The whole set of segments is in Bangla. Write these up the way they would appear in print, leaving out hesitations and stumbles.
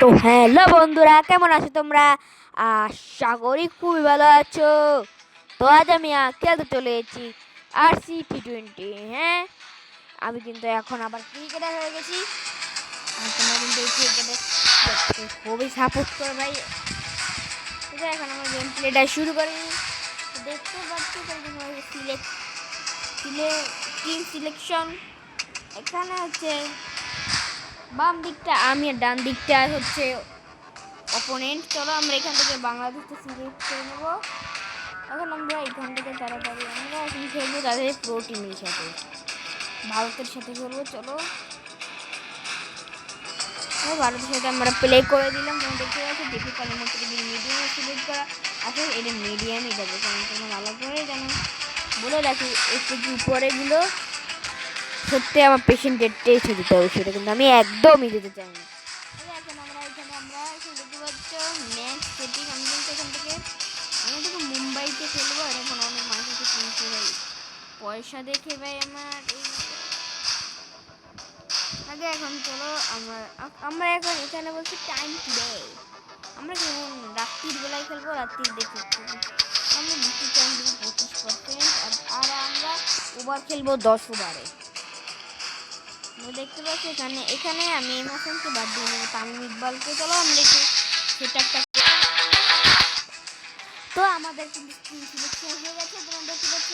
তো হ্যালো বন্ধুরা, কেমন আছো তোমরা? আশা করি খুবই ভালো আছো। তো আজ আমি খেলতে চলে এসেছি RC T20। হ্যাঁ, আমি কিন্তু এখন আবার ক্রিকেটার হয়ে গেছি। আর তোমরা কিন্তু এই ক্রিকেটে খুবই সাপোর্ট করো ভাই। ঠিক আছে, এখন আমার গেম প্লেটা শুরু করি। দেখতে পাচ্ছি টিম সিলেকশন। এখানে হচ্ছে বাম দিকটা আমি আর ডান দিকটা হচ্ছে অপোনেন্ট। চলো আমরা এখান থেকে বাংলাদেশটা সিলেক্ট করে নেবো। এখন আমরা এখান থেকে তাড়াতাড়ি আমরা এখন খেলবো তাদের প্রো টিমের সাথে, ভারতের সাথে খেলবো। চলো ভারতের সাথে আমরা প্লে করে দিলাম। তোমরা দেখতে পাচ্ছ ডিফিকাল্টের মধ্যে মিডিয়ামে সিলেক্ট করা আছে, এটা মিডিয়ামই যাবে, কারণ তোমরা ভালো করে জানো। বলে রাখি একটু উপরেগুলো সত্যি আমার পেশেন্টের টেস্ট দিতে হবে, সেটা কিন্তু আমি একদমই দিতে চাই না। এখন আমরা দেখতে পাচ্ছ নেক্সট সেটিং। আমি কিন্তু এখান থেকে মুম্বাইতে খেলবো। আর এখন অনেক মানুষ আছে কিনছে ভাই, পয়সা দেখে ভাই আমার আগে। এখন চলো আমরা এখন এখানে বলছি টাইম টুডে। আমরা কেমন রাত্রির বেলায় খেলবো, রাত্রির দেখে আমরা বিক্রি টাইম দেবো 25%। আর আমরা ওভার খেলবো 10 ওভারে। দেখতে পাচ্ছি এখানে আমি এমাসনকে বাদ দিয়ে নেবো, তামিম ইকবালকে। চলো আমরা একটু সেটা একটা। তো আমাদের কিন্তু স্ক্রিন সিলেকশন হয়ে গেছে, তোমরা দেখতে পাচ্ছ।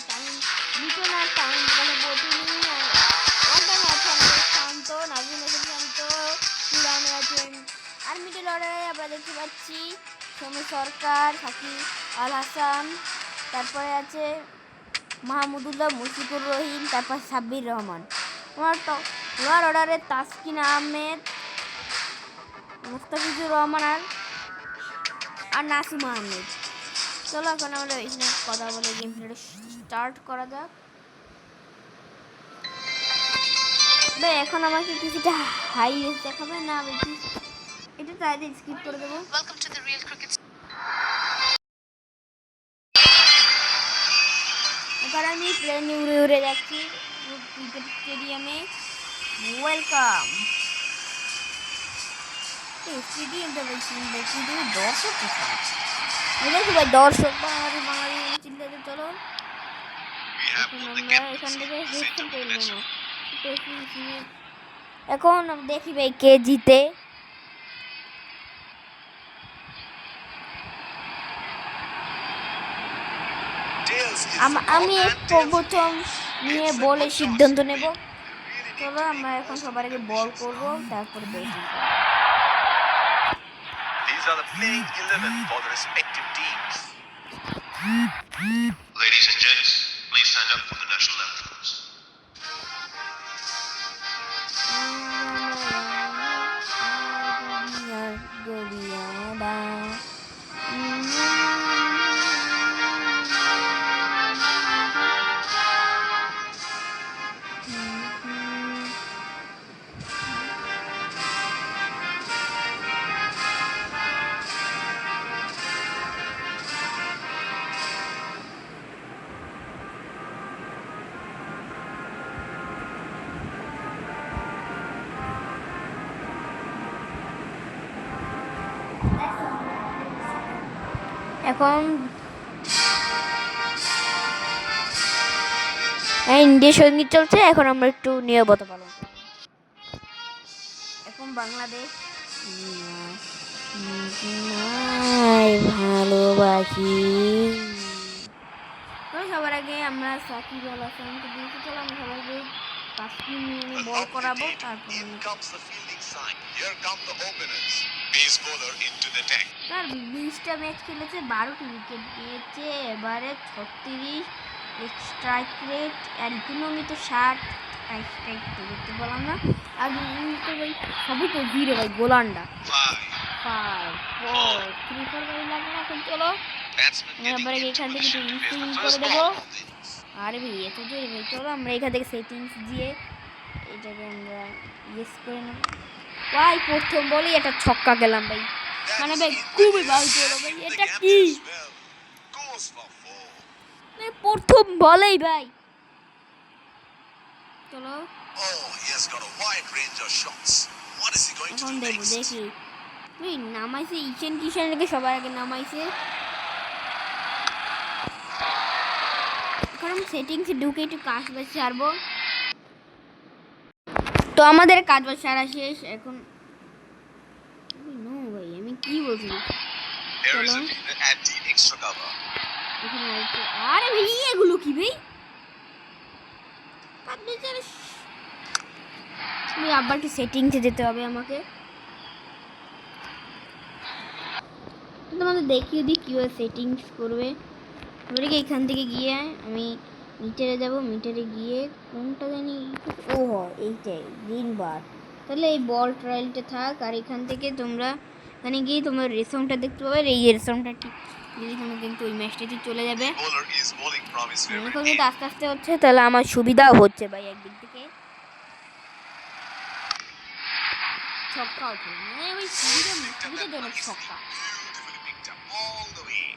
তামিম লিটন আর তামিম ইকবালের বোটিং ওয়ানটাইম আছে আমাদের শান্ত, নাজমুল হাসান শান্ত, পুরানো আছেন। আর মিডল অর্ডারে আমরা দেখতে পাচ্ছি সমীর সরকার, সাকিব আল হাসান, তারপরে আছে মাহমুদুল্লাহ, মুশফিকুর রহিম, তারপর সাব্বির রহমান। আমার লোয়ার অর্ডারে তাসকিন আহমেদ, মুস্তাফিজুর রহমান আর নাসিম আহমেদ। চলো এখন আমরা এখানে কথা বলে গেম প্লেটা স্টার্ট করা যাক। ভাই এখন আমাকে কিছুটা হাই রেস দেখাবে না বেশি, এটা তাই স্কিপ করে দেবো। এবার আমি প্লেনে উড়ে উড়ে যাচ্ছি ক্রিকেট স্টেডিয়ামে। ওয়েলকাম। স্টেডিয়ামটা বেশি দর্শক কোথায় দেখি ভাই, দর্শক বাঙালি চিল্লাতে। চলো এখন আমরা এখান থেকে হেডফোন করে নেবো। এখন দেখি ভাই কে জিতে। আমি প্রথম নিয়ে বলে সিদ্ধান্ত নেব। চলো আমরা এখন সবার আগে বল করব, তারপরে ব্যাটিং করব। These are the playing 11 for the respective teams. Ladies and gents, please stand up for the national anthems. এখন ইন্ডিয়া সঙ্গীত চলছে, এখন আমরা একটু নিরাপত্তা পালন করব। এখন বাংলাদেশ ভালোবাসি। সবার আগে আমরা সাকিব আল হাসানকে দিয়েছি। চলো আমরা সবাইকে তাসকিন নিয়ে বল করাবো, তারপরে তার 20টা ম্যাচ খেলেছে, 12টি উইকেট নিয়েছে। এবারে 36 স্ট্রাইক রেট, আর ইকোনমি তো 60 স্ট্রাইক তো দেখতে পেলাম না। আর সবই তো জিরো ভাই, গোলান্ডা 5 4 3 4 ভাই লাগে না। এখন চলো এবারে এখান থেকে ইনস্টিং করে দেবো। আরে ভাই এত জোরে ভাই, চলো আমরা এখান থেকে সেটিংস দিয়ে এটাকে আমরা ইয়েস করে নেব। ভাই প্রথম বলেই একটা ছক্কা গেলাম ভাই, মানে ভাই খুবই ভালো হলো ভাই। এটা কি প্রথম বলেই ভাই। চলো What is he going to এখন do দেখবো next? দেখি ওই নামাইছে ইশান কিষানকে সবার আগে নামাইছে। এখন আমি সেটিংসে ঢুকে একটু কাজ বাজ সারবো। তো আমাদের কাজ বাজ সারা শেষ এখন। নো ভাই আমি কি বলছি Here is চলো a leader anti extra cover. এখানে আরে ভাই এগুলো কি ভাই কাজ বাজ সারা আবার কি সেটিংসে যেতে হবে আমাকে। তোমাদের দেখিয়ে দিই কীভাবে সেটিংস করবে। এবারে কি এখান থেকে গিয়ে আমি মিটারে যাব, মিটারে গিয়ে কোনটা জানি ও এইটাই গ্রিন বার, তাহলে এই বল ট্রায়ালটা থাক। আর এখান থেকে তোমরা এখানে গিয়ে তোমার রেসংটা দেখতে পাবে, এই রেসংটা ঠিক দিলে তোমরা কিন্তু ওই ম্যাচটাতে চলে যাবে। Bowler is bowling from his এখন favorite কিন্তু game. আস্তে আস্তে হচ্ছে, তাহলে আমার সুবিধাও হচ্ছে ভাই একদিক থেকে। ছক্কাও ছিল মানে ওই সুবিধাজনক ছক্কা। Beautifully picked up all the way.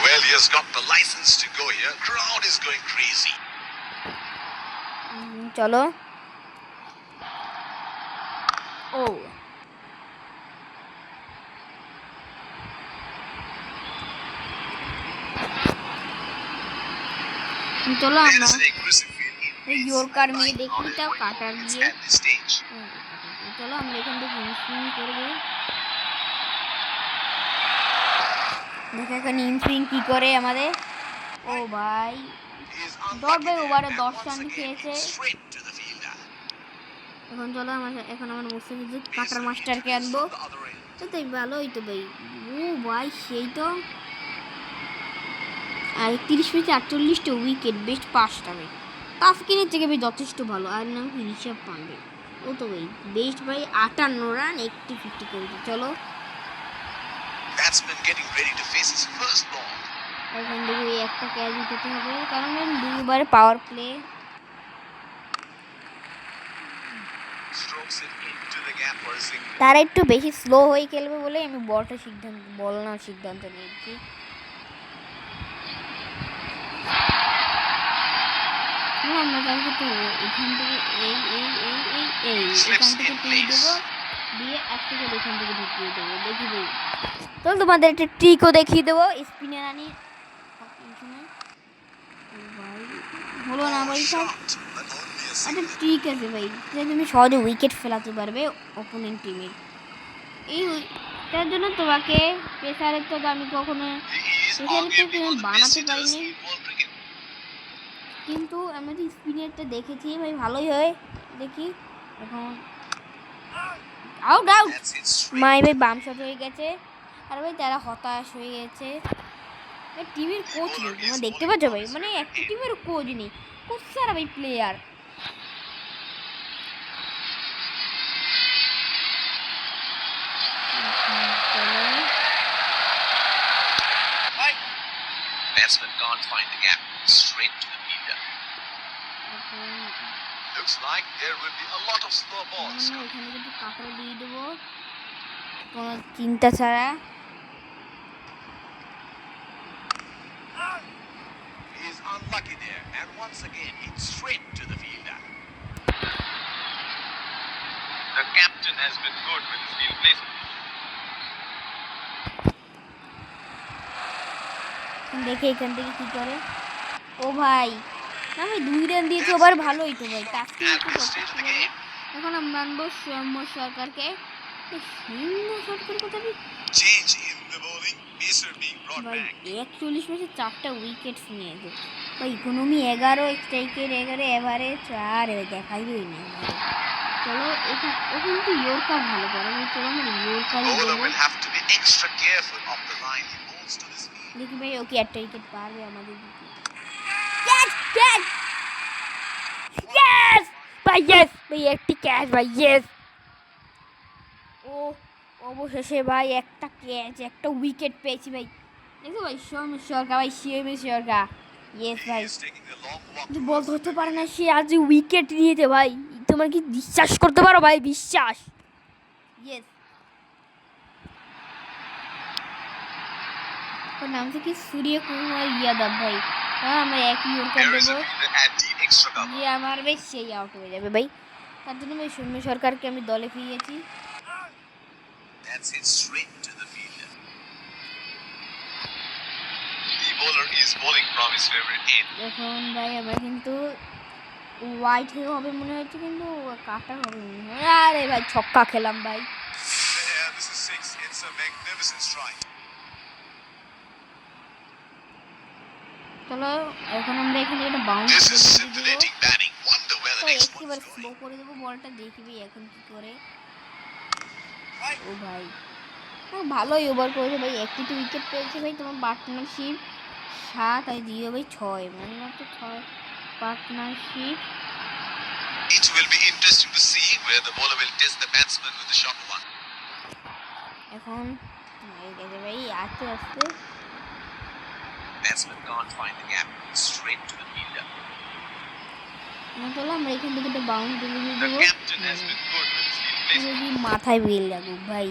Well, he has got the license to go here. Crowd is going crazy. চলো ও চলো There আমরা is an aggressive field in এই place. ইয়র্কার মেয়ে Like দেখি on তাও a কাটার point দিয়ে। at this stage. চলো আমরা এখান থেকে ইনসুইং করবো। দেখো এখানে ইনসুইং কি করে আমাদের। ও ভাই He is দশ unlucky ভাই there, ওভারে and 10 once রান again খেয়েছে। hits straight to the fielder. এখন চলো এখন আমার মুস্তাফিজুর He is কাটার মাস্টারকে আনবো। from the other end. তো তাই ভালোই তো ভাই। ও ভাই সেই তো আর 30 ম্যাচে 48টা উইকেট, বেস্ট 5টা ভাই তাফকিনের থেকে ভাই যথেষ্ট ভালো। আর নাম কি ঋষভ পান্ডে, ও তো ভাই বেস্ট ভাই 58 রান 50 করেছে। চলো Batsman getting ready to face his first ball. এখন দেখি ওই একটা ক্যাচ দিতে হবে কারণ দুইবারে power play. Strokes it into the gap for a single. তারা একটু বেশি স্লো হয়ে খেলবে বলে আমি বল নেওয়ার সিদ্ধান্ত নিয়েছি। আমরা তাহলে তো এখান থেকে এখান থেকে তুলে দেবো, দিয়ে একটা করে এখান থেকে ঢুকিয়ে দেবো। দেখি ভাই তাহলে তোমাদের একটা ট্রিকও দেখিয়ে দেবো স্পিনার আনি। হলো না ভাই সব Shot, but only a আচ্ছা single. ঠিক আছে ভাই, তুমি সহজে উইকেট ফেলাতে পারবে অপোনেন্ট টিমের। তার জন্য তোমাকে প্রেসারের তো আমি কখনো He is প্রেসারের তো arguably one of the best বানাতে hitters পারিনি, in world cricket. কিন্তু আমি তো স্পিনারটা দেখেছি ভাই ভালোই হয়। দেখি এখন out out That's it straight. মাই ভাই বাম শট হয়ে গেছে। আর ভাই তারা হতাশ হয়ে গেছে। টিমের কোচ নেই, তোমরা দেখতে পাচ্ছ ভাই, মানে একটা টিমের কোচ নেই, কোচ ছাড়া ভাই player. Batsman can't find the gap. Straight to the fielder. Looks like there will be a lot of slow balls. এখানে কিন্তু কাঁকড়া দিয়ে দেবো কোনো চিন্তা ছাড়া। He is unlucky there, and once again hits straight to the fielder. The captain has been good with his field placement. দেখে এখান থেকে কি করে। ও ভাই না ভাই 2 রান দিয়েছে, ওভার ভালোই তো ভাই তাকে At this stage of the game, এখন আমরা আনবো সৌম্য সরকারকে। সৌম্য সরকার কথা change in the bowling. Pacer being brought ভাই back. 41 ম্যাচে 4টা উইকেট নিয়েছে ভাই। ইকোনমি 11, স্ট্রাইকের 11, এভারেজ 4 দেখাইবই না। চলো এখানে ও কিন্তু ইয়র্কার ভালো করে ভাই, চলো আমরা ইয়র্কারই Bowler দেবো। will have to be extra careful of the line he bowls to this field. দেখি ভাই ওকে একটা উইকেট পারবে আমাদের দিকে। ক্যাচ ক্যাচ ইয়েস ভাই, ইয়েস ভাই একটি ক্যাচ ভাই, ইয়েস। ও অবশেষে ভাই একটা ক্যাচ একটা উইকেট পেয়েছি ভাই। দেখো ভাই সৌম্য সরকার ভাই, সৌম্য সরকার ইয়েস ভাই। He is taking a long walk. বল ধরতে পারে না সে, আজ উইকেট নিয়েছে ভাই। তোমার কি বিশ্বাস করতে পারো ভাই, বিশ্বাস। ইয়েস ওর নাম থেকে সূর্য কুমার যাদব ভাই, আমরা একই ইয়র্কার There is দেবো, a fielder and deep extra যে cover. আমার বেশ সেই আউট হয়ে যাবে ভাই। তার জন্য ভাই সৌম্য সরকারকে আমি দলে ফিরিয়েছি। That's it straight to the fielder. The bowler is bowling from his favorite end. এখন ভাই আমরা কিন্তু হোয়াইট হবে মনে হচ্ছে, কিন্তু কাটা হবে মনে হয়। আরে ভাই ছক্কা খেলাম ভাই। Yeah, this is six. It's a magnificent strike. চলো এখন আমরা এখানে একটা বাউন্স This is দিয়ে দেবো। scintillating batting. Wonder where the তো next একেবারে one's স্লো going. করে দেবো বলটা, দেখবি এখন কি করে। Right. ও ভাই ভালোই ওভার করেছে ভাই, একটি তো উইকেট পেয়েছে ভাই। তোমার পার্টনারশিপ 7 আর জিরো ভাই 6, মানে মাত্র 6 partnership. It will be interesting to see where the bowler will test the batsman with the short one. এখন হয়ে গেছে ভাই আস্তে আস্তে। Batsman can't find the gap. Straight to the fielder. চলো আমরা এখান থেকে একটা বাউন্স দিয়ে The দেবো, captain has been good with his field placement. যদি মাথায় বেল লাগুক ভাই।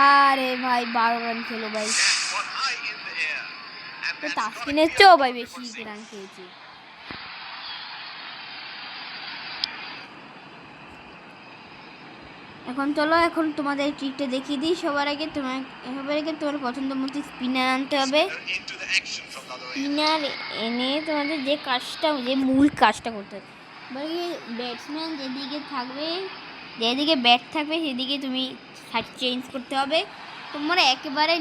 আরে ভাই 12 রান খেলো ভাই। That's one high in the air. And তো that's তাসকিনের gotta চেয়েও clear ভাই for বেশি six. রান খেয়েছে। এখন চলো এখন তোমাদের ট্রিকটা দেখিয়ে দিই। সবার আগে তোমার পছন্দ মতো স্পিনার আনতে হবে। Spinner into the action from the other end. Spinner এনে তোমাদের যে মূল কাজটা করতে হবে, ব্যাটসম্যান যেদিকে থাকবে, যেদিকে ব্যাট থাকবে সেদিকে তুমি সাইড চেঞ্জ করতে হবে। তোমরা একেবারে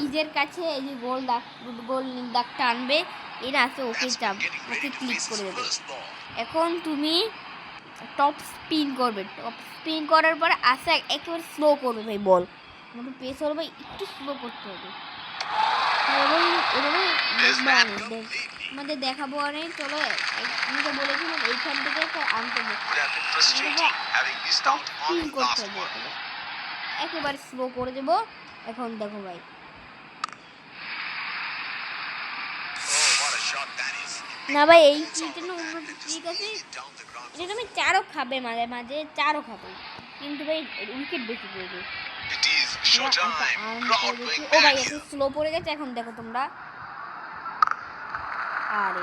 নিজের কাছে এই যে গোল দাগটা আনবে, এর আছে ওকে Batsman getting ready to click face করে his দেবে। first ball. এখন তুমি টপ স্পিন করবে, টপ স্পিন করার পরে আস্তে একেবারে স্লো করবে ভাই বল, মানে পেস হলে ভাই একটু স্লো করতে হবে। এভাবে Is দেখবো that আমি, completely? আমাদের দেখাবো অনেক। চলো আমি তো বলেছিলাম এইখান থেকে একটা আনতে হবে, Would have been frustrating having missed top out on spin the করতে last হবে, one. একেবারে স্লো করে দেবো। এখন দেখো ভাই, Oh, what a shot that is. না ভাই এই Bowls ট্রিকটা out না of অন্য that and just ট্রিক আছে, lead it down the ground. এটা তুমি চারও খাবে মাঝে মাঝে, চারও খাবে, কিন্তু ভাই উইকেট বেশি পড়বে। It is showtime. Crowd going ও ভাই mad একটু here. স্লো পড়ে গেছে। এখন দেখো তোমরা, আরে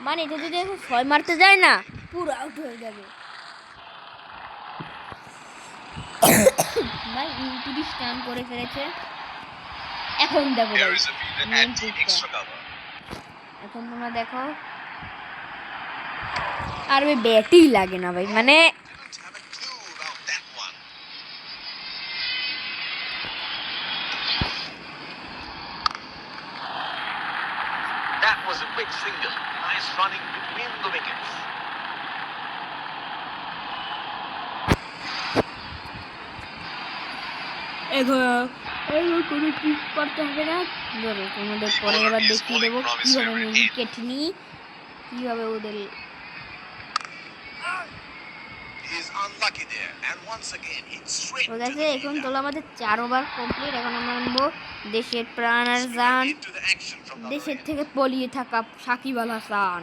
মানে এটা যদি এখন 6 মারতে যায় না পুরো আউট হয়ে যাবে ভাই। 29 রান করে ফেলেছে। এখন দেখো There ভাই is a fielder main and deep trick-টা। extra cover. এখন তোমরা দেখো, আর ভাই ব্যাটই লাগে না ভাই, মানে Didn't have a clue about that one. That was a quick single. Nice running between the wickets. কোনো ট্রিক করতে হবে না। ধরো তোমাদের পরে এবার দেখিয়ে দেবো কীভাবে আমি উইকেট নিই, কীভাবে ওদের। He is unlucky there, and once again it's straight ঠিক to আছে, the এখন fielder. চলো আমাদের 4 ওভার কমপ্লিট। এখন আমরা আনবো দেশের প্রাণ আর জান, Spinning into the action from the other দেশের end. থেকে পলিয়ে থাকা সাকিব আল হাসান।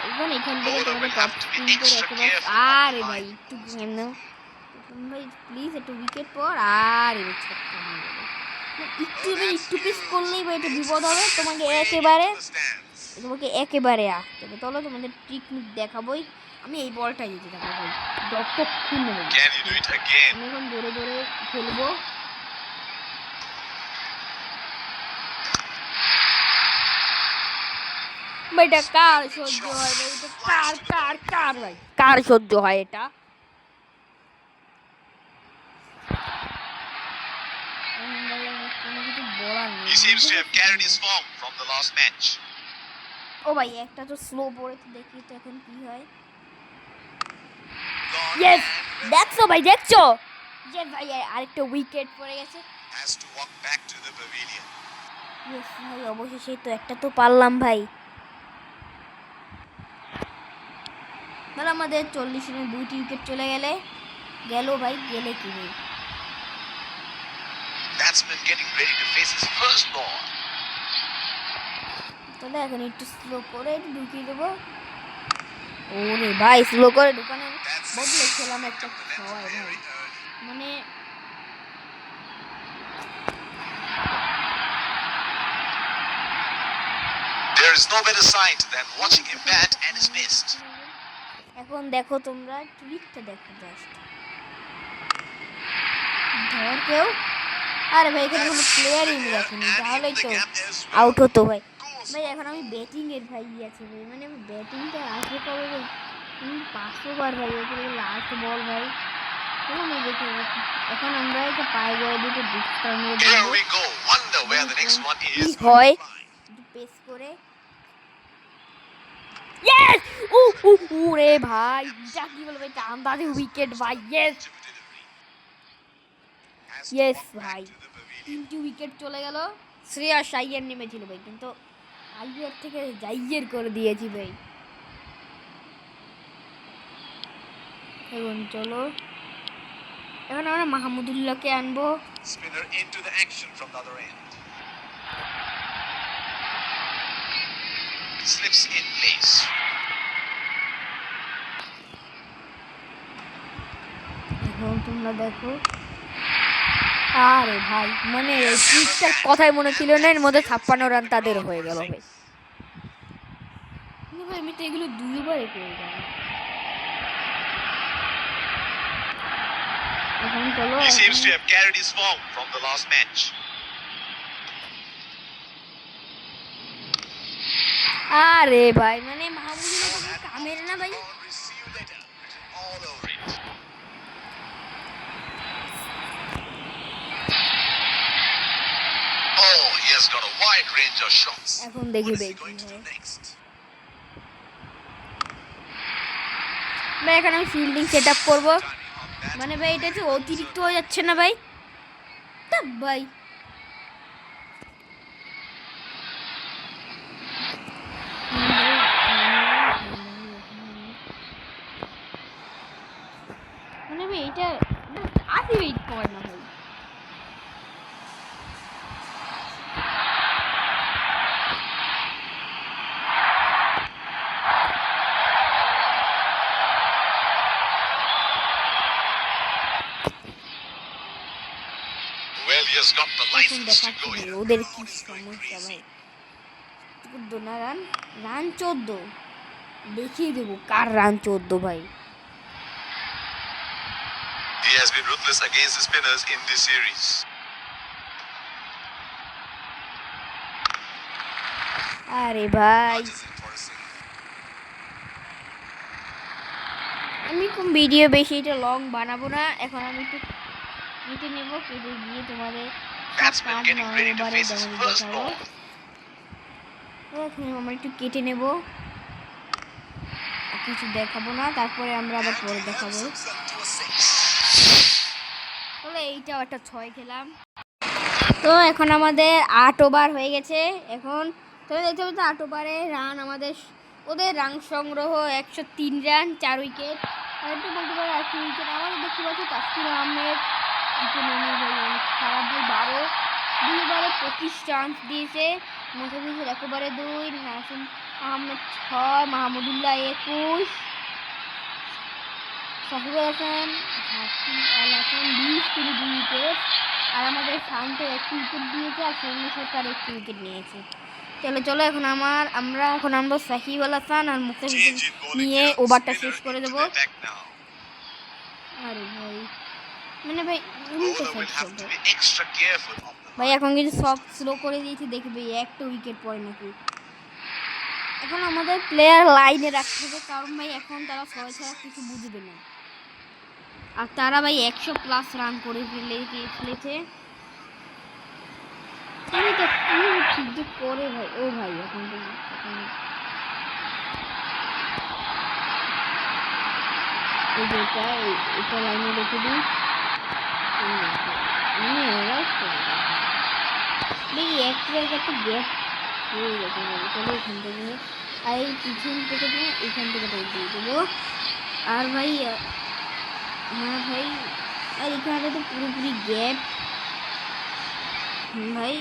এখন এখান থেকে তোমাদের টপ স্পিন করে একেবারে, আরে ভাই একটু গেম নাও ভাই প্লিজ, একটু উইকেট পর। আর এবার ছক্কা হয়ে যাবে, একটু পিস করলেই ভাই এটা বিপদ হবে। তোমাকে একেবারে আসতে হবে। চলো তোমাদের ট্রিক দেখাবোই। আমি এই বলটাই দিতে থাকবো ভাই, যতক্ষণ নেবো। Can you do it again? আমি এখন জোরে জোরে খেলবো। ভাই এটা কার সহ্য হয় ভাই, এটা কার ভাই, কার সহ্য হয় এটা। কোনো কিছু বলার নেই। He seems to have carried his form from the last match. ও ভাই একটা তো স্লো পড়েছে, দেখি তো এখন কি হয়। Gone ইয়েস, and দেখছো ভাই দেখছো, যে ভাই আরেকটা উইকেট পড়ে গেছে। has to walk back to the pavilion. Yes ভাই, অবশেষে তো একটা তো পারলাম ভাই। তাহলে আমাদের 40 রানে 2টি উইকেট চলে গেল ভাই, গেলে কি ভাই। Batsman getting ready to face his first ball. তাহলে এখন একটু স্লো করে ঢুকিয়ে দেবো। ওরে ভাই স্লো করে ঢুকানোর বদলে খেলাম একটা ছয় ভাই, Very early. মানে There is no better sight than watching him bat at his best. এখন দেখো তোমরা ট্রিকটা দেখো জাস্ট ধর কেউ আরে ভাই এখানে কোনো প্লেয়ারই আমি রাখিনি তাহলেই তো আউট হতো ভাই ভাই এখন আমি ব্যাটিং এর ভাই আছে ভাই মানে ব্যাটিংটা আসবে কবে ভাই 500 বার ভাই ওপরে লাস্ট বল ভাই আমি দেখে এখন আমরা এটা পাই যায় দুটো ডিস্টার নিয়ে Here we go. Wonder where the next one is. হয় পেস করে ইয়েস ও রে ভাই যা কি বলবো এটা আন্দাজে উইকেট ভাই ইয়েস ইয়েস ভাই 3টি উইকেট চলে গেল শ্রেয়াস আইয়ার নেমেছিল ভাই কিন্তু আইয়ার থেকে জাইয়ের করে দিয়েছি ভাই এখন চলো এখন আমরা মাহমুদুল্লাহকে আনবো Spinner into the action from the other end. Slips in place. এখন তোমরা দেখো আরে ভাই মানে এই ট্রিকটার কথাই মনে ছিল না এর মধ্যে 56 রান তাদের হয়ে গেল ভাই ভাই আমি তো এগুলো দুইবারই করে গেলাম এখন চলো He seems to have carried his form from the last match. আরে ভাই মানে মাহমুদুল্লাহ তো কামের না ভাই Receive letter written all over it. Oh, he has got a wide range of shots. এখন দেখি What is ভাই he কি going to do হয় next? ভাই এখন আমি ফিল্ডিং সেট আপ করবো Timing on that. মানে ভাই এটা তো অতিরিক্ত হয়ে যাচ্ছে না ভাই তা ভাই মানে ভাই এটা আদি ওয়েট করে না ভাই Well, he has got the এখন license to দেখাচ্ছি go ভাই here. ওদের কি Crowd is going সমস্যা crazy. ভাই 14 না রান রান 14 দেখিয়ে দেবো কার রান 14 ভাই He has been ruthless against the spinners in this series. আরে ভাই Dodges it for a single. আমি কোন ভিডিও বেশি এটা লং বানাবো না এখন আমি একটু কেটে নেব কেটে গিয়ে তোমাদের Batsman getting ready to face his first দেখাবো ball. এখন আমরা একটু কেটে নেব আর কিছু দেখাবো না তারপরে আমরা আবার পরে দেখাবো Himself to a 6. তাহলে এইটাও একটা 6 খেলাম তো এখন আমাদের 8 ওভার হয়ে গেছে এখন তোমরা দেখতে পাচ্ছ 8 ওভারে রান আমাদের ওদের রান সংগ্রহ 103 রান 4 উইকেট আর একটু বলতে পারো 1 উইকেট আমাদের দেখতে পাচ্ছ তাসকির আহমেদ উইকেট নিয়ে ভাই অনেক খারাপ ভাই 12 2 ওভারে 25 রান দিয়েছে মোসাফিজের 1 ওভারে 2 নাসিম আহমেদ 6 মাহমুদুল্লাহ 21 সাকিবুল হাসান আল হাসান 20 তিনি 2 উইকেট আর আমাদের শান্ত 1 উইকেট দিয়েছে আর সৈন্য সরকার 1 উইকেট নিয়েছে চলো চলো এখন আমরা এখন আনবো সাকিব আল হাসান আর মুস্তাফিজ Change in bowling নিয়ে here. ওভারটা Spinner শেষ করে into দেবো the attack now. আরে ভাই মানে ভাই উল্টো Bowler will have খেলছে to be extra careful of the ভাই এখন কিন্তু সব স্লো করে দিয়েছি দেখবে একটা উইকেট পড়ে নাকি এখন আমাদের প্লেয়ার লাইনে রাখতে হবে কারণ ভাই এখন তারা 6 ছাড়া কিছু বুঝবে না আর তারা ভাই 100 প্লাস রান করে ফেলেছে তুমি তো ঠিক যে করে ভাই ও ভাই এখন তো এই যে এটা লাইনে রেখে দিই মানে ওরা ভাই একটা গ্যাপ হয়ে গেছে চলো এখান থেকে আর এই পিছন থেকে দিয়ে এখান থেকে দিয়ে দেবো আর ভাই হ্যাঁ ভাই আর এখানে তো পুরোপুরি গ্যাপ ভাই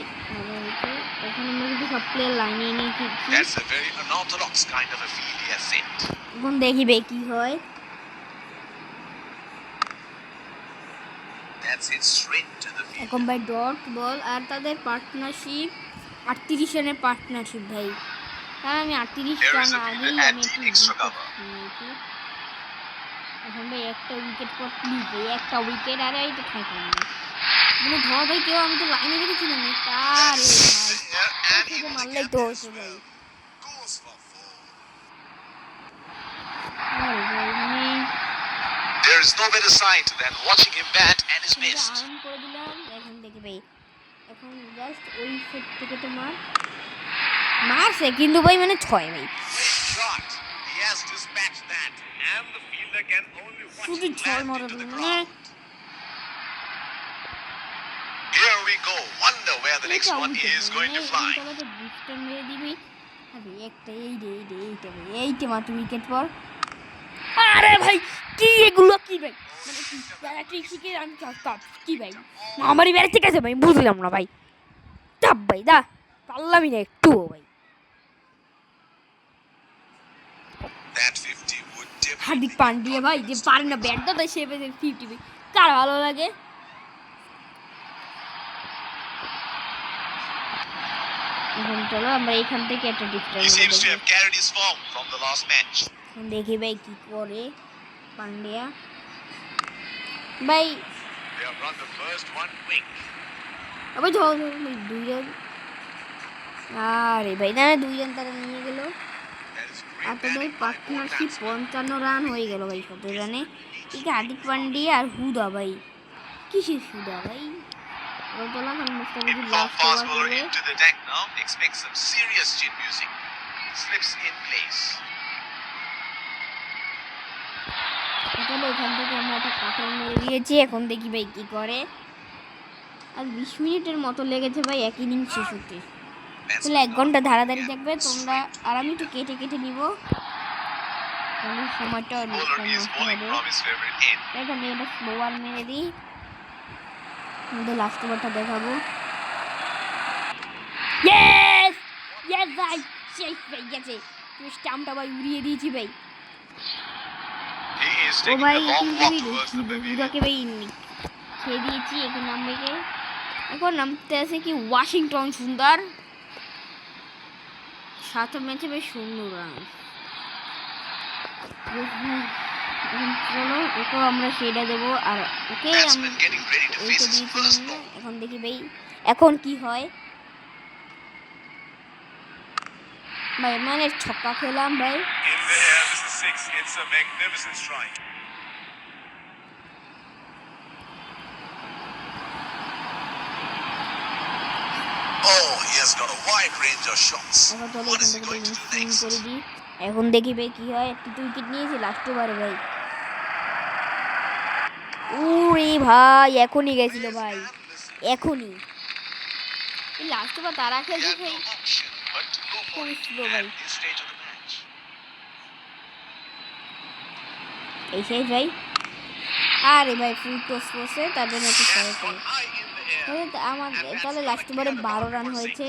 এখন আমরা কিন্তু সব প্লেয়ার লাইনে নিয়ে খেলছি That's a very unorthodox kind of a field he has set. এখন দেখিবে কি হয় That's hit straight to the field. এখন ভাই ডট বল আর তাদের পার্টনারশিপ 38 রানের পার্টনারশিপ ভাই। হ্যাঁ আমি 38 There রান is a আগেই fielder আমি একটু at extra wicket cover. নিয়েছি। এখন ভাই একটা উইকেট পর প্লিজ ভাই একটা উইকেট আরে এই তো খাইতাম না মানে ধর ভাই কেউ আমি তো লাইনে রেখেছিলাম তারে There ভাই and থেকে into the মারলেই gap তো as হতো ভাই। well. Goes for four. আরে ভাই মানে There is no better sight than watching him bat and his best. আরাম করে দিলাম। এখন দেখি ভাই এখন জাস্ট ওই সেট থেকে তো মারছে কিন্তু ভাই মানে 6 ভাই Great shot. He has dispatched that, and the fielder can only watch শুধু it 6 land মারা into the মানে ground. Here we go. Wonder where the next one is going to fly. তাহলে তো বুস্টার মেরে দিবি আরে একটা এইটা ভাই এইটা মাত্র উইকেট পর আরে ভাই কি এগুলো কি ভাই মানে কি ব্যাটারি শিখে আমি কাপ কি ভাই আমারই ব্যাট ঠিক আছে ভাই বুঝলাম না ভাই চাপ ভাই দা পারলামই না একটু ভাই That 50 would Hardik definitely Pandya ভাই যে পারে না ব্যাটটা তাই সে 50 ভাই কার ভালো লাগে। এখন চলো আমরা এখান থেকে একটা He difference seems to have carried his form from the last match. দেখি ভাই কি করে পান্ডিয়া ভাই They have run the first one quick. আবার ধর ভাই 2 রান আরে ভাই না 2 রান তারা নিয়ে গেল That is great আর তাদের batting by both partnership batsmen. 55 run হয়ে গেল ভাই 17 রানে ঠিক আছে হার্দিক পান্ডিয়া আর হুদা ভাই কিসের হুদা ভাই এবার চলো এখন Mustafizur Informed last fast over bowler করবে into the deck now. Expect some serious chin music. Slips in place. চলো এখান থেকে আমরা একটা কাটার মেরে দিয়েছি এখন দেখি ভাই কি করে আর 20 মিনিটের মতো লেগেছে ভাই এক ইনিংস শেষ হতে তাহলে 1 ঘন্টা ধারাধারি থাকবে তোমরা আর আমি একটু কেটে নিব তাহলে সময়টা Bowler কম is নষ্ট bowling হবে from his favorite end. এখানে এটা স্লোয়ার মেরে দিই আমাদের লাস্ট ওভারটা দেখাবো ইয়েস ইয়েস ভাই শেষ ভাই গেছে তুই স্টাম্পটা ভাই উড়িয়ে দিয়েছি ভাই He is ও taking ভাই a long walk কিন্তু towards the pavilion. বুড়াকে ভাই খেয়ে দিয়েছি এখন নামবে এখন নামতে আছে কি ওয়াশিংটন সুন্দর 7 ম্যাচে বেশ 0 রান চলো ওকে আমরা সেটা দেবো আর ওকে আমি Batsman getting ready to face এইটা his দিয়েছিলাম first না ball. এখন দেখি ভাই এখন কি হয় ভাই মানে ছক্কা খেলাম ভাই In the air, this is 6. It's a magnificent strike. Oh, he has got a wide range of shots. এখন চলো What এখান is he থেকে going to do swing next? করে দিই এখন দেখি ভাই কি হয় একটু উইকেট নিয়েছি লাস্ট ওভারে ভাই ওরে ভাই এখনই গেছিল ভাই এখনই এই লাস্ট ওভার তারা He খেলছে had ভাই no option but to go for খুবই it স্লো at ভাই this stage of the match. এই শেষ ভাই আরে ভাই ফুল টস করছে তার জন্য একটু That's সহায়তা gone high in the air. আমার তাহলে লাস্ট ওভারে 12 রান হয়েছে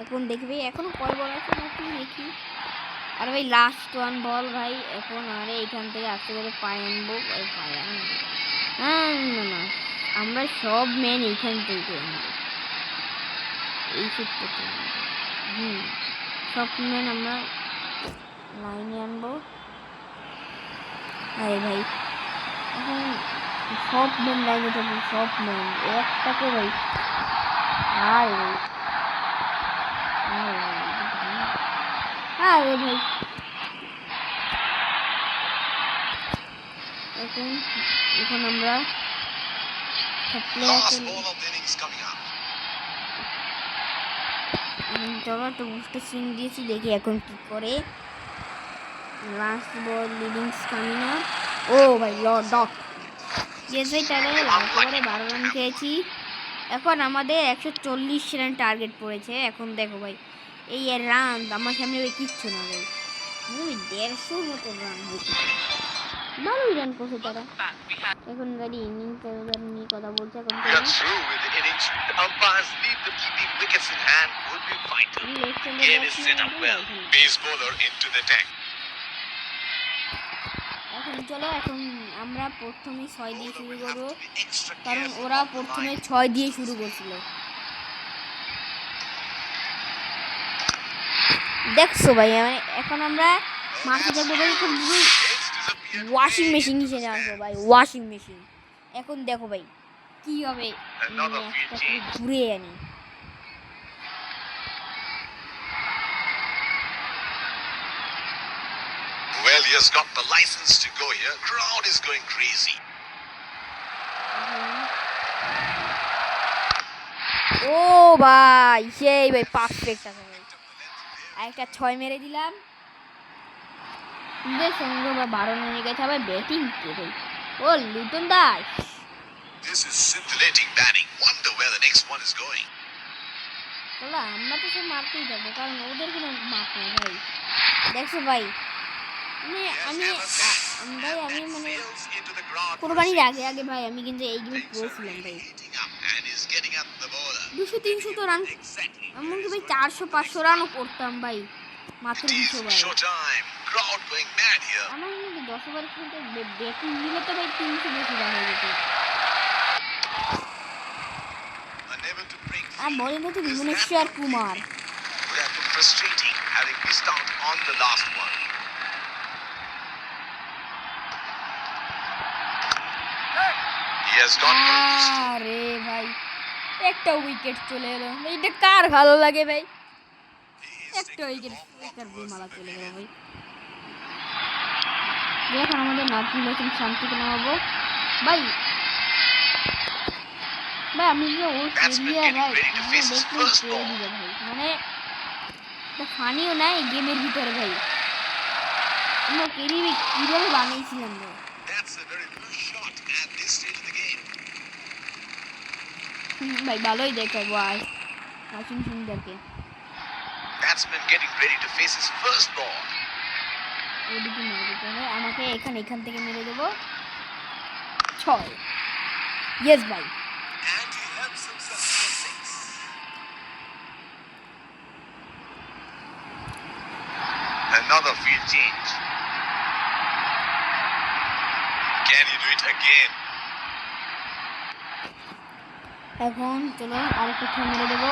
এখন দেখবি এখনো কয় বল আছে নাকি দেখি আর ভাই লাস্ট ওয়ান বল ভাই এখন আরে এখান থেকে আস্তে করে পায়ে আনবো ভাই পায়ে আনবো না আমরা সব ম্যান এইখান থেকে আনবো এই সেট থেকে সব ম্যান আমরা লাইনে আনবো আরে ভাই এখন সব ম্যান লাইনে থাকবো সব ম্যান একটাকে ভাই আরে ভাই এখন এখন আমরা Last ball of the innings coming up. চলো একটা বুস্টার সুইং দিয়েছি দেখি এখন কি করে লাস্ট বল লিডিংস কামিং আপ ও ভাই ডক ইয়েস ভাই তাহলে লাস্ট ওভারে 12 রান খেয়েছি এখন আমাদের 140 রান টার্গেট পড়েছে এখন দেখো ভাই এই রান আমার সামনে ভাই কিচ্ছু না ভাই 150 মতো রান হয়েছে ভালোই রান করছে তারা এখন গাড়ি ইনিংস নিয়ে কথা বলছে এখন We are through with the innings. The umpires leave the keeping wickets in hand would be vital. Game is set up well. Base bowler into the tank. এখন এখন চলো, এখন আমরা প্রথমে 6 দিয়ে শুরু Bowler will করবো, have to be extra কারণ careful ওরা on the প্রথমে line. 6 দিয়ে শুরু করছিল। দেখছো ভাই, মানে এখন আমরা মাঠে থাকবো ভাই, এখন পুরো It's disappeared washing way machine into the হিসেবে আসবো ভাই, stands. Washing machine. এখন দেখো ভাই কি হবে, Another field ম্যাচটা change. ঘুরে আনি। Well, he has got the license to go here. Crowd is going crazy. ও ভাই সেই ভাই পারফেক্ট আছে ভাই, আরেকটা 6 মেরে দিলাম। যে সঙ্গে বা 12 নিয়ে গেছে আবার ব্যাটিং কে ভাই, ও Liton Das. This is scintillating batting. Wonder where the next one is going. চলো আমরা তো সব মারতেই যাবো, কারণ ওদের কোনো মাপ নেই ভাই। দেখছো ভাই, মানে আমি ভাই আমি মানে Sails into the ground. কোরবানির আগে আগে ভাই আমি কিন্তু এই গেমে প্রো ছিলাম ভাই। Heating up and is getting at the bowler. 200-300 তো রান, Exactly. এমনকি ভাই 400-500 রানও করতাম ভাই মাত্র It 200 is bar. showtime. Crowd going mad here. আমার মনে 10 ওভার খেলতে ব্যাটিং দিলে তো ভাই 300 বেশি রান হয়ে যেত। Unable to break আর free. বলিং হচ্ছে Is that Bhuvneshwar Kumar. would have been frustrating having missed out on the last one. He has got very used to it. আরে ভাই একটা উইকেট চলে এলো, এটা কার ভালো লাগে ভাই, He is একটা taking wicket the long walk একটা towards মালা the চলে wicket. গেল ভাই। দেখুন আমাদের নাজমুল হাসান শান্তিকে নামাবো ভাই। ভাই আমি যে ও Batsman এরিয়া getting ভাই ready to আমরা face his দেখলে first ছেড়ে ball. দিবে ভাই, মানে ফানিও নাই গেমের ভিতরে ভাই, আমরা কেরিবি কিভাবে বানিয়েছিলাম ভাই। That's a very loose shot at this stage of the game. ভাই ভালোই দেখো ভাই washing সুন্দরকে। Batsman getting ready to face his first ball. ওদিকে মেরে দিতে হবে আমাকে, এখান থেকে মেরে দেবো 6। ইয়েস ভাই, And he helps himself to a six. Another field change. Can he do it again? এখন চলো আরেকটা ছয় মেরে দেবো।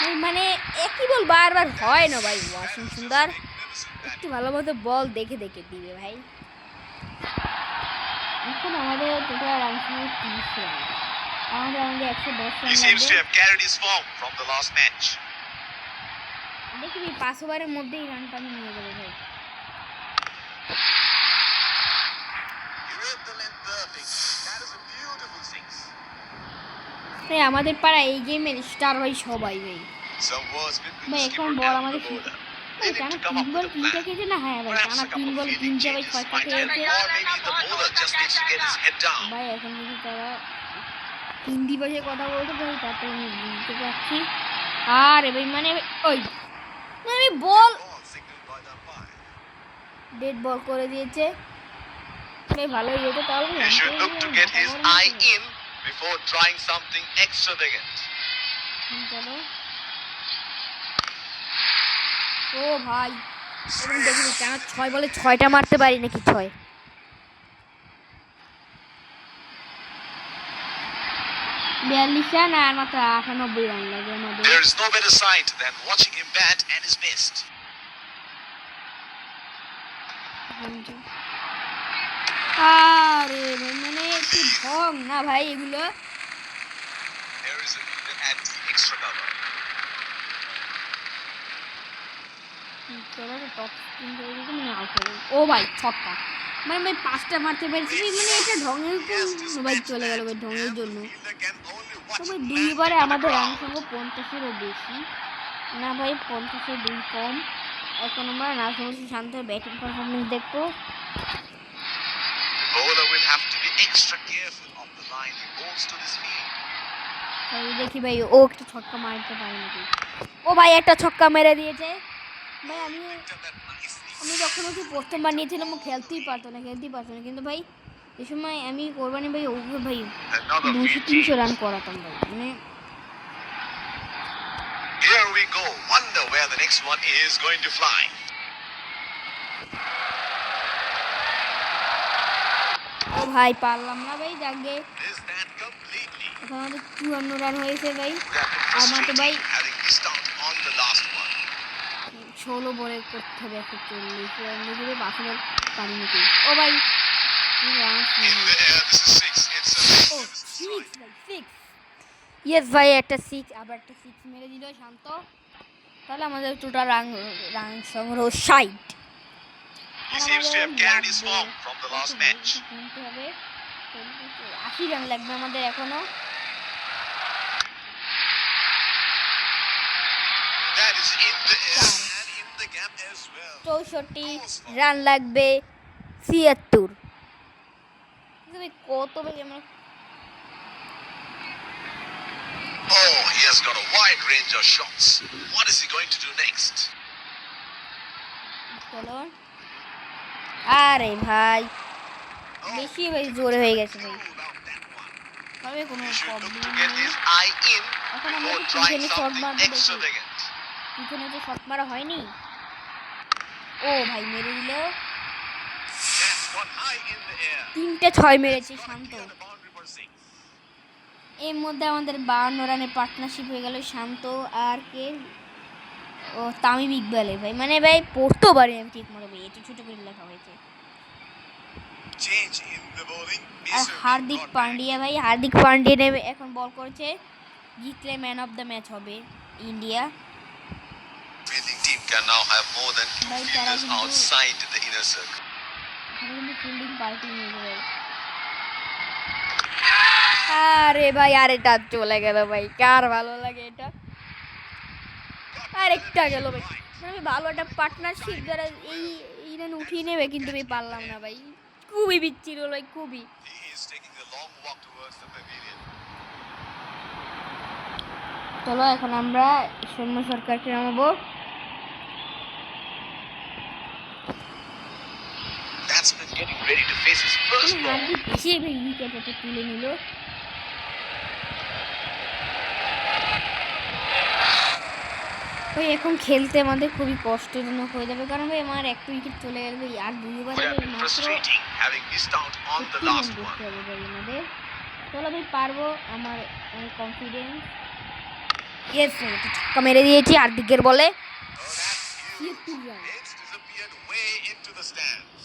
এই মানে একই বল বারবার হয় না ভাই, ওয়াশিং সুন্দর একটু ভালো মতো বল দেখে দেখে দিবে ভাই। এখন আমাদের টোটাল রান ছিল 30 রান, আমাদের 110 He রান seems to লাগবে। have carried his form from the last match. দেখি 5 ওভারের মধ্যেই রানটা আমি নিয়ে যাবো ভাই। He read the length perfect. That is a beautiful six. ভাই আমাদের পাড়া এই গেমের স্টার ভাই সবাই ভাই। Some words between ভাই the এখন skipper বল and আমাদের the bowler. ভাই They টানা need to come 3 up ball with a 3টা plan. খেয়েছে না, হ্যাঁ ভাই Perhaps টানা a 3 couple of ball fielding 3টা ভাই changes 6টা might help, খেয়েছে। or maybe the bowler just needs to get his head down. ভাই এখন যদি তারা হিন্দি ভাষায় কথা বলতে পারি তাতে আমি বুঝতে পারছি। আর ভাই মানে ওই না আমি বল Ball signaled by the umpire. Dead বল করে দিয়েছে ভাই, ভালোই যেত তাহলে He should look to get his eye in before trying something extravagant. চলো। ও ভাই এখন দেখি কেন 6 বলে 6টা মারতে পারি নাকি 6। 42 রান আর মাত্র 98 রান লাগে আমাদের। There is no better sight than watching him bat at his best. আরে ভাই মানে একটু ঢং না ভাই এগুলো। There is a leader at the extra cover. চলো টপ স্পিন করে দিতে মানে আউট হবে। ও ভাই ছক্কা, মানে ভাই 5টা মারতে পেরেছি মানে এটা ঢঙের ভাই চলে গেল ভাই ঢঙের জন্য। Fielder can only watch তবে him 2 land ওভারে into the আমাদের রান ground. সংখ্যা 50-এরও বেশি না ভাই, 50-এর 2 কম। এখন আমরা নাজমুল শান্তের ব্যাটিং পারফরমেন্স দেখবো। The bowler will have to be extra careful of the line he bowls to this field. তাই দেখি ভাই ও একটা ছক্কা মারতে পারে নাকি। ও ভাই একটা ছক্কা মেরে দিয়েছে ভাই। আমি Picked up that nicely. যখন ওকে প্রথমবার নিয়েছিলাম ও খেলতেই পারতো না কিন্তু ভাই এই সময় আমি কোরবানি ভাই ওকে ভাই Another 200-300 field রান change. করাতাম ভাই, মানে Here we go. Wonder where the next one is going to fly. ও ভাই পারলাম না ভাই, যাকে Missed that completely. এখন আমাদের 54 রান হয়েছে ভাই। Would have been আমার তো ভাই frustrating having missed out on the last one. 16 বলে করতে হবে 140 রান, দেখবে 5 বল পারি নাকি। ও ভাই run In the air, this is 6. It's a oh magnificent 6 strike. ভাই 6, ইয়েস ভাই একটা 6, আবার একটা 6 মেরে দিল শান্ত। তাহলে আমাদের টোটাল রান রান সংগ্রহ 60। He seems to have carried his form from the last match. 80 run লাগবে আমাদের এখনো। That is in the air and in the gap as well. 64 run লাগবে 76। কত ভাই আমরা Oh, he has got a wide range of shots. What is he going to do next? চলো। আরে ভাই বেশি ভাই জোরে হয়ে গেছে ভাই, About that one. তবে কোনো He should look problem to get নেই। his eye in এখন আমরা before কি trying পিছনে শট something মারবো দেখি, extravagant. পিছনে যে শট মারা হয়নি। ও ভাই মেরে দিল, That's one high in the air. 3টে 6 মেরেছে Gotta Shanto. clear the boundary for 6. এর মধ্যে আমাদের 52 রানের পার্টনারশিপ হয়ে গেল শান্ত আর কে, ও তামিম ইকবালে ভাই। মানে ভাই পড়তেও পারি আমি ঠিক মতো ভাই, একটু ছোটো করে লেখা হয়েছে। Change in the bowling. R Pacer Hardik got back. Pandya ভাই, হার্দিক পান্ডিয়া এখন বল করছে, জিতলে ম্যান অফ দ্য ম্যাচ হবে India. Fielding team can now have more than 2 Bhai, fielders Tara outside the inner circle. কিন্তু ফিল্ডিং পার্টি নিয়ে যাবে। আরে ভাই আরেকটা চলে গেল ভাই, কার ভালো লাগে এটা। আরেকটা গেল ভাই, মানে আমি ভালো একটা পার্টনারশিপ দ্বারা এই রান উঠিয়ে নেবে, কিন্তু আমি পারলাম না ভাই, খুবই বিচ্ছির হলো ভাই, খুবই। He is taking a long walk towards the pavilion. চলো এখন আমরা সৌম্য সরকারকে নামাবো। Batsman getting ready to face his first ball. Hardik এসে ভাই উইকেট একটা তুলে নিল। ভাই এখন খেলতে আমাদের খুবই কষ্টজনক হয়ে যাবে, কারণ ভাই আমার একটা উইকেট চলে গেল ভাই, আর 2 ওভারে Would have been মাত্র frustrating having missed out on the 50 run last করতে one. হবে ভাই আমাদের। চলো ভাই পারবো, আমার কনফিডেন্স। ইয়েস ছক্কা মেরে দিয়েছি হার্দিকের বলে। Oh, that's huge. It's disappeared way into the stands.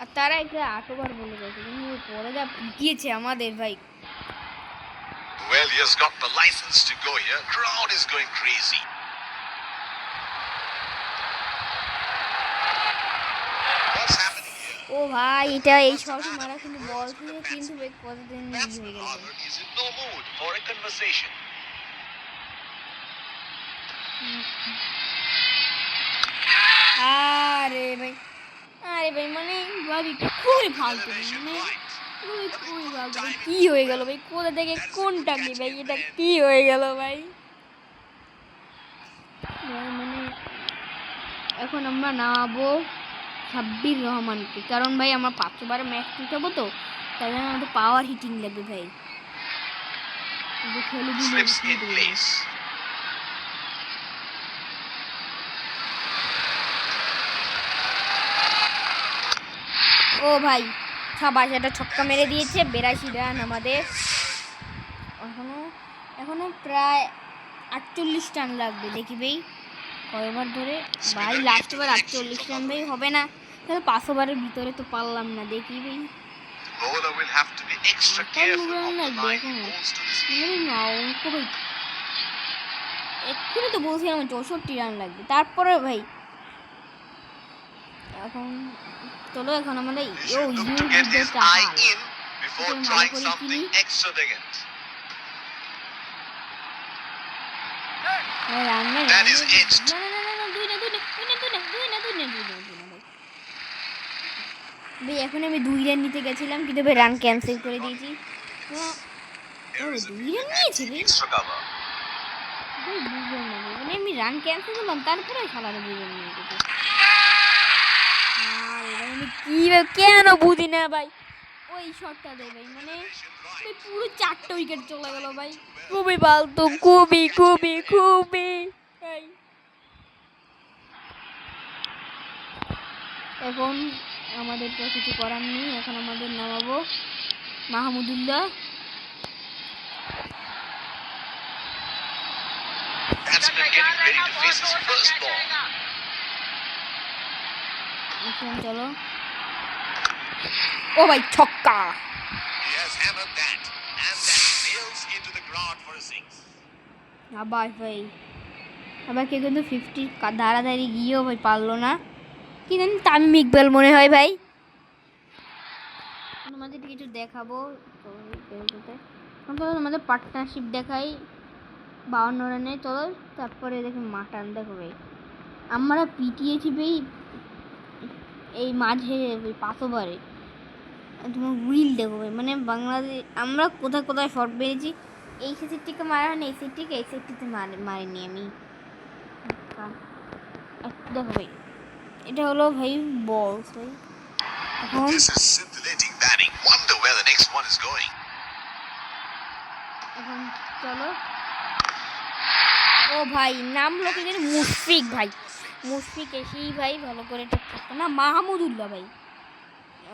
আর তারা একটা 8 ওভার বলে গেছে, কিন্তু পরে যা পিটিয়েছে আমাদের ভাই। Well, he has got the license to go here. Crowd is going crazy. What's happening here? ও ভাই এটা এই শট মারা কিন্তু বল ছিল, কিন্তু ভাই কতদিন হয়ে Batsman, গেল ভাই। however, is in no mood for a conversation. আরে ভাই আরে ভাই মানে ভাবি খুবই ফালতু ভাই, Elevation মানে right. খুবই ফালতু ভাই। কি হয়ে গেল ভাই, কোথা থেকে কোনটা কি ভাই, এটা কি হয়ে গেল ভাই। মানে এখন আমরা নামাবো সাব্বির রহমানকে, কারণ ভাই আমরা 5 ওভারে ম্যাচ উঠাবো, তো তাই জন্য আমাদের পাওয়ার হিটিং লাগবে ভাই। যে খেলে দিলে Slips in place. ও ভাই 56 একটা ছক্কা মেরে দিয়েছে, 82 রান আমাদের। এখনো প্রায় 48 রান লাগবে, দেখি ভাই কয় ওভার ধরে। ভাই লাস্ট ওভার 48 রান ভাই হবে না, তাহলে 5 ওভারের ভিতরে তো পারলাম না, দেখি ভাই। Bowler will have to be extra careful of the line he bowls to this field. না অঙ্ক ভাই এক্ষুনি তো বলছিলাম 64 রান লাগবে, তারপরে ভাই এখন চলো এখন আমাদের He should look to get his eye in before Okay, trying Malakoli something Kini. extravagant. Run নেই, That is edged. না ভাই এখন আমি 2 রান নিতে গেছিলাম, কিন্তু ভাই রান ক্যান্সেল করে দিয়েছি। There is a 2 রান নিয়েছি ভাই, extra cover. ভাই 2 রান নেই, মানে আমি রান ক্যান্সেল করলাম, তারপরে খেলাটা 2 রান নিয়ে গেছে। আরে ভাই আমি কি কেন বুঝি না ভাই, ওই শটটা দেয় ভাই, মানে ভাই পুরো 4টে উইকেট চলে গেল ভাই, খুবই ফালতু, খুবই ভাই। এখন আমাদের তো কিছু করার নেই, এখন আমাদের নামাবো Mahmudullah. Batsman getting ready to face his first ball. এখন চলো, ও ভাই ছক্কা। He has hammered that, and that sails into the ground for a six. আবার ভাই, আবার কে কিন্তু 50 ধারাধারি গিয়েও ভাই পারলো না, কি জানি তামিম ইকবাল মনে হয় ভাই। তোমাদের কিছু দেখাবো, তোমাদের পার্টনারশিপ দেখাই 52 রানে। চলো তারপরে দেখি মাটান দেখো ভাই, আমরা পিটিয়েছি ভাই এই মাঝে 5 ওভারে। তোমার উইল দেখো ভাই, মানে বাংলাদেশ আমরা কোথায় কোথায় শট মেরেছি। এই সেটের থেকে মারা হয় না, এই সেট থেকে এই সেটটিতে মারিনি আমি। দেখো ভাই, এটা হলো ভাই বল ভাই। এখন This is scintillating batting. Wonder where the next one is going. এখন চলো, ও ভাই নাম লোকে জানি মুশফিক ভাই, মুশফিক এসেই ভাই ভালো করে থাকতো না, মাহমুদুল্লাহ ভাই।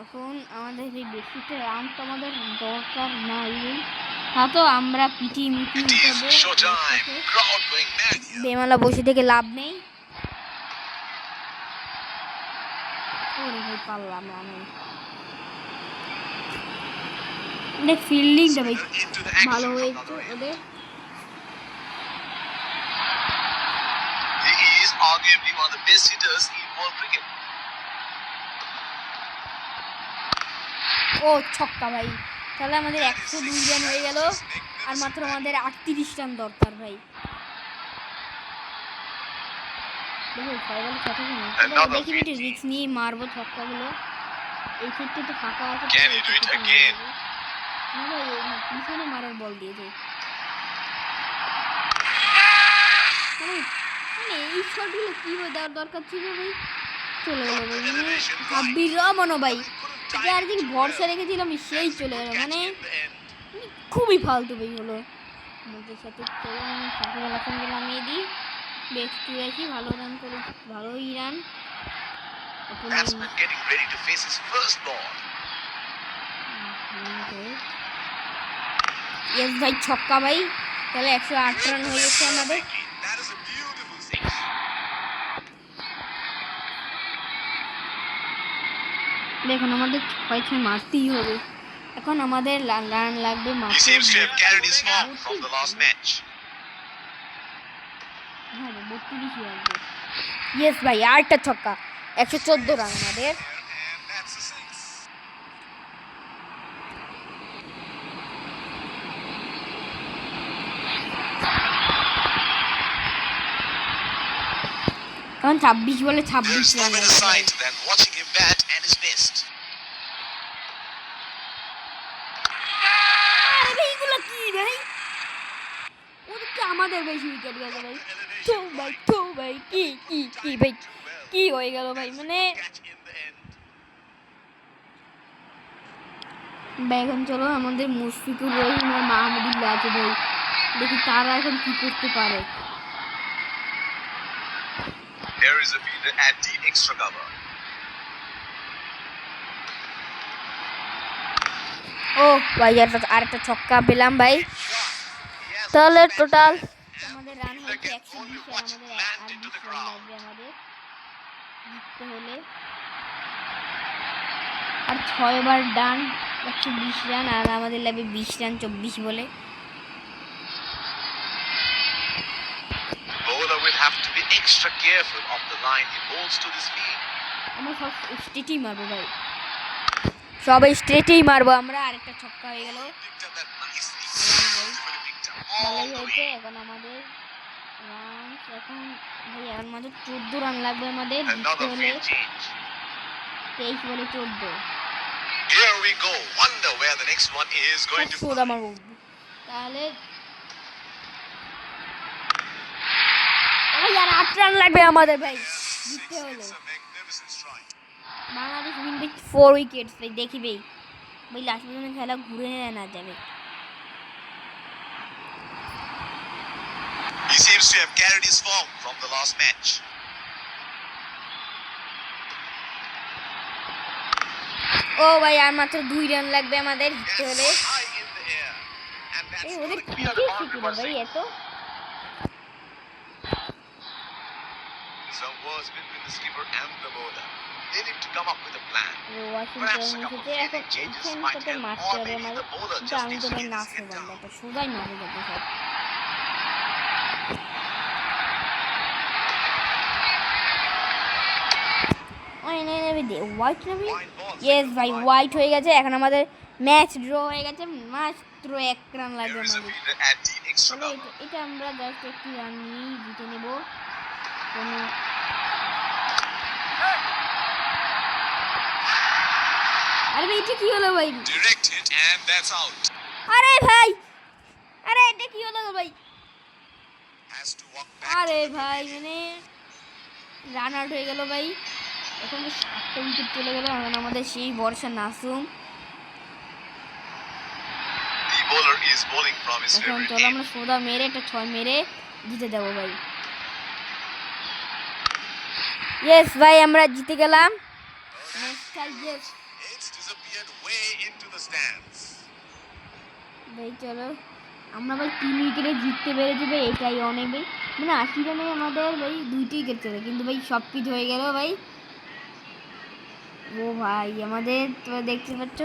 এখন আমাদের এই বেশিটা রান তো আমাদের দরকার নাই, তা তো আমরা পিটি মিটি It is showtime. Crowd going mad here. বেমালা বসে থেকে লাভ নেই। ওরে ভাই পারলাম না আমি, দেখ ফিল্ডিংটা ভাই Into the ভালো action from হয়েছে the other end. ওদের। He is arguably one of the best hitters in world cricket. ও ছক্কা ভাই, তাহলে আমাদের 102 রান হয়ে গেল, আর মাত্র আমাদের 38 রান দরকার ভাই। দেখো ফাইনাল কথা দেখি একটু রিস্ক নিয়ে মারবো ছক্কাগুলো। এই সেটটা তো ফাঁকা আছে, Can he do it again? না ভাই পিছনে মারার বল দিয়েছে, মানে এই শটগুলো কি হয়ে দেওয়ার দরকার ছিল ভাই। চলে গেলো ভাই, মানে সাব্বির রহমানও ভাই, যার দিকে ভরসা রেখেছিলাম সেই চলে গেলো, মানে খুবই ফালতু ভাই হলো। আমাদের সাথে চলো আমি সাকিব আল হাসানকে নামিয়ে দিই, বেশ 82, ভালো রান করে, ভালোই run. Batsman getting ready to face his first ball. Yes ভাই ছক্কা ভাই, তাহলে 108 রান হয়ে গেছে আমাদের। That is a beautiful six. দেখুন আমাদের 6 মারতেই হবে, এখন আমাদের রান লাগবে He মাত্র seems to have carried his form from the last match. হ্যাঁ 32 লাগবে। ইয়েস ভাই আরেকটা ছক্কা, 114 রান আমাদের। And that's a six. এখন 26 বলে 26 There's no run better sight than watching him bat at his best. এইগুলো কি ভাই, ওদের তো আমাদের বেশি উইকেট গেল ভাই। তো ভাই কি কি কি ভাই কি হয়ে গেল ভাই, মানে Catch in the end. এখন চলো আমাদের মুশফিকুর রহিম আর মাহমুদুল্লাহ আছে ভাই, দেখি তারা এখন কি করতে পারে। There is a fielder at deep extra cover. ও ভাই আরেকটা ছক্কা পেলাম ভাই, He has তাহলে his টোটাল batsman, আমাদের and রান the হয়েছে fielder can 120 only আর watch আমাদের him land আর into 20 the রান ground. লাগবে আমাদের জিততে হলে। আর 6 ওভার ডান 120 রান, আর আমাদের লাগবে 20 রান 24 বলে। Bowler will have to be extra careful of the line he bowls to this field. আমরা সব স্ট্রেটেই মারবো ভাই, সব স্ট্রেটেই মারবো আমরা। আরেকটা ছক্কা হয়ে গেল, Picked up that nicely. ভাই Beautifully picked up all ভালোই the হয়েছে। way. এখন আমাদের রান এখন ভাই এখন মাত্র 14 রান লাগবে আমাদের জিততে Another হলে। field change. 23 বলে 14, Here we go. Wonder where the next one is going to সোজা fly. মারবো তাহলে ভাই, আর 8 রান লাগবে আমাদের ভাই জিততে হলে। It's a magnificent strike. Bangladesh উইনবে 4 উইকেটস ভাই, দেখি ভাই ভাই লাস্ট পর্যন্ত খেলা ঘুরে না যাবে। He seems to have carried his form from the last match. ও ভাই আর মাত্র 2 রান লাগবে আমাদের জিততে হলে। It's high in the air. And that's এই not ওদের a কি clear কি boundary ছিল ভাই per se. এত? Some words between the skipper and the bowler. They need to come up with a plan. Washington Perhaps a couple এসেছে, এখন fielding changes might এখানটাতে help, মারতে or হবে maybe আমাদের। the bowler কিন্তু just আমি needs তো to ভাই get his নাচবো head down. বলটা সোজাই মারবো যাবে সব। হোয়াইট নেবি? Wide ball, ইয়েস single ভাই wide. হোয়াইট হয়ে গেছে। এখন আমাদের ম্যাচ ড্র হয়ে গেছে, মাত্র 1 রান লাগবে There is a আমাদের। fielder and need extra তাহলে cover. এটা আমরা জাস্ট একটি রান নিয়েই জিতে নেব। কোনো আরে ভাই এটা কি হলো ভাই? Direct hit and that's out. আরে ভাই, আরে এটা কি হলো ভাই? Has to walk back. আরে ভাই মানে রান আউট হয়ে গেল ভাই। এখন তো 7টা উইকেট চলে গেল। এখন আমাদের সেই ভরসা Nasum. The bowler is bowling from his এখন favorite চলো end. আমরা সোজা মেরে একটা 6 মেরে জিতে যাবো ভাই। ইয়েস ভাই আমরা জিতে গেলাম। Yes It's disappeared way into the stands. ভাই চলো আমরা ভাই 3 উইকেটে জিততে পেরেছি ভাই, এটাই অনেক ভাই। মানে 80 রানে আমাদের ভাই 2টি উইকেট চলে, কিন্তু ভাই সব কিছু হয়ে গেল ভাই। ও ভাই আমাদের তোমরা দেখতে পাচ্ছ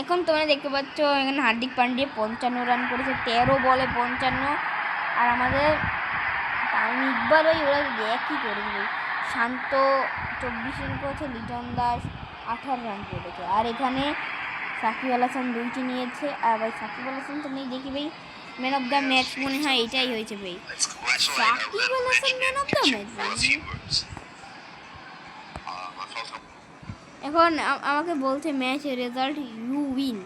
এখন তোমরা দেখতে পাচ্ছ এখানে হার্দিক পান্ডিয়া 55 রান করেছে 13 বলে 55। আর আমাদের ইকবাল ওই ওরা একই করেছে ভাই। শান্ত 24 রান করেছে, লিটন দাস 18 রান করেছে। আর এখানে সাকিব আল হাসান 2টি নিয়েছে। আর ভাই সাকিব আল হাসান তো নেই, দেখি ভাই ম্যান অফ দ্য ম্যাচ মনে হয় এটাই হয়েছে ভাই। Let's congratulate our Shakib man Al of Hasan match man of the championship match for a few words. এখন আমাকে বলছে ম্যাচের রেজাল্ট ইউ উইন।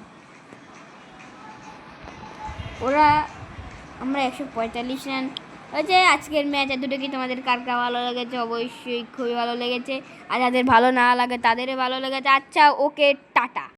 ওরা আমরা 145 রান হয়েছে আজকের ম্যাচ। এতটুকু তোমাদের কার কার ভালো লেগেছে অবশ্যই খুবই ভালো লেগেছে, আর যাদের ভালো না লাগে তাদেরও ভালো লেগেছে। আচ্ছা ওকে টাটা।